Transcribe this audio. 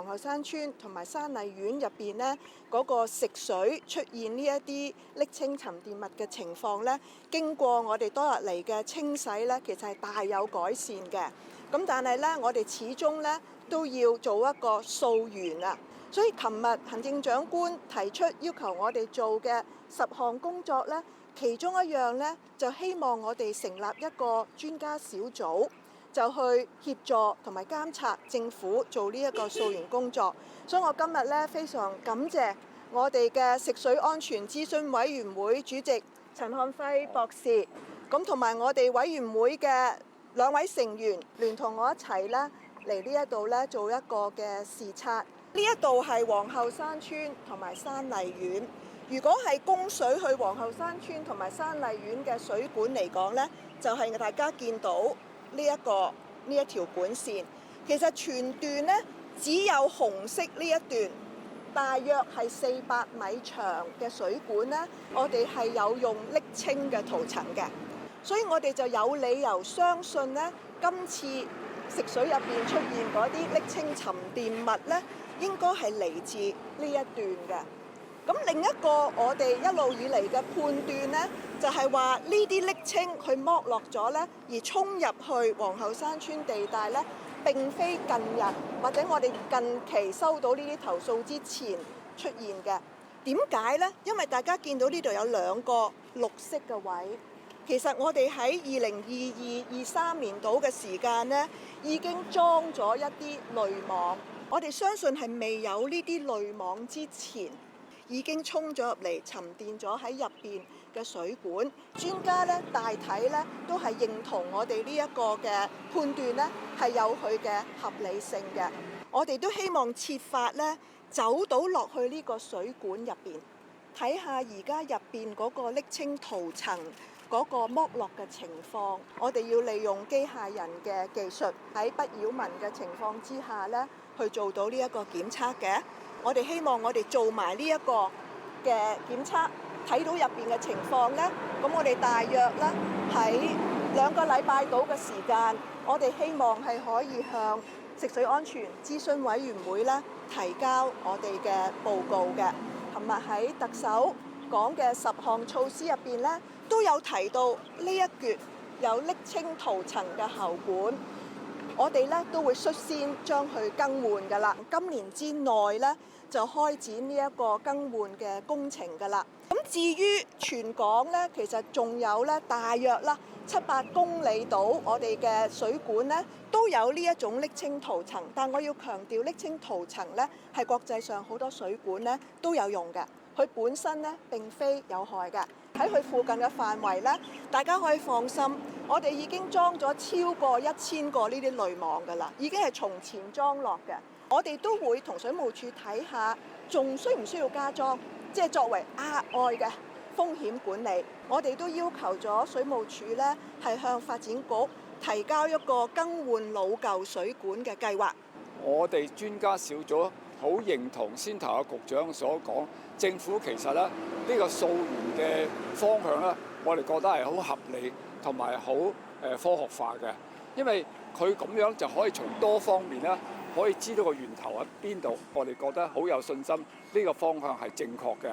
皇后山邨同埋山麗苑入邊呢嗰個食水出現呢一啲瀝青沉澱物嘅情況呢，經過我哋多日嚟嘅清洗呢，其實係大有改善嘅。咁但係呢，我哋始終呢都要做一個溯源啊。所以琴日行政長官提出要求我哋做嘅10項工作呢，其中一樣呢，就希望我哋成立一個專家小組，就去協助同埋監察政府做呢一個溯源工作。所以我今日呢，非常感謝我哋嘅食水安全諮詢委員會主席陳漢輝博士，咁同埋我哋委員會嘅2位成員聯同我一齊呢嚟呢一度呢做一個嘅視察。呢一度係皇后山邨同埋山麗苑。如果係供水去皇后山邨同埋山麗苑嘅水管嚟講呢，就係大家見到呢一條管線。其實全段呢，只有紅色呢一段，大約係400米長嘅水管呢，我哋係有用瀝青嘅塗層嘅，所以我哋就有理由相信呢，今次食水入邊出現嗰啲瀝青沉澱物呢，應該係嚟自呢一段嘅。咁另一個我哋一路以嚟嘅判斷呢，就係話呢啲瀝青佢剝落咗呢，而衝入去皇后山邨地帶呢，並非近日或者我哋近期收到呢啲投訴之前出現嘅。點解呢？因為大家見到呢度有2個綠色嘅位，其實我哋喺2022-23年度嘅時間呢，已經裝咗一啲濾網。我哋相信係未有呢啲濾網之前，已經衝咗入嚟，沉澱咗喺入邊嘅水管。專家呢，大體呢都係認同我哋呢一個嘅判斷呢係有佢嘅合理性嘅。我哋都希望設法呢走到落去呢個水管入邊，睇下而家入邊嗰個瀝青塗層嗰個剝落嘅情況。我哋要利用機械人嘅技術，喺不擾民嘅情況之下呢，去做到呢一個檢測嘅。我哋希望我哋做埋呢一個嘅檢測，睇到入邊嘅情況呢，咁我哋大約呢喺2個禮拜到嘅時間，我哋希望係可以向食水安全諮詢委員會呢提交我哋嘅報告嘅。琴日喺特首講嘅10項措施入邊呢，都有提到呢一橛有瀝青塗層嘅喉管。我哋咧都會率先將佢更換㗎啦，今年之內咧就開展呢一個更換嘅工程㗎啦。咁至於全港咧，其實仲有咧大約啦7-8公里度，我哋嘅水管咧都有呢一種瀝青塗層，但我要強調瀝青塗層咧係國際上好多水管咧都有用嘅，佢本身咧並非有害嘅。喺佢附近嘅範圍咧，大家可以放心，我哋已經裝咗超過1000個呢啲濾網㗎啦，已經係從前裝落嘅。我哋都會同水務署睇下，仲需唔需要加裝，即係作為額外嘅風險管理。我哋都要求咗水務署咧，係向發展局提交一個更換老舊水管嘅計劃。我哋專家小組好認同先頭嘅局長所講，政府其實咧呢個溯源嘅方向咧，我哋覺得係好合理同埋好科學化嘅，因為佢咁樣就可以從多方面咧可以知道個源頭喺邊度，我哋覺得好有信心呢個方向係正確嘅。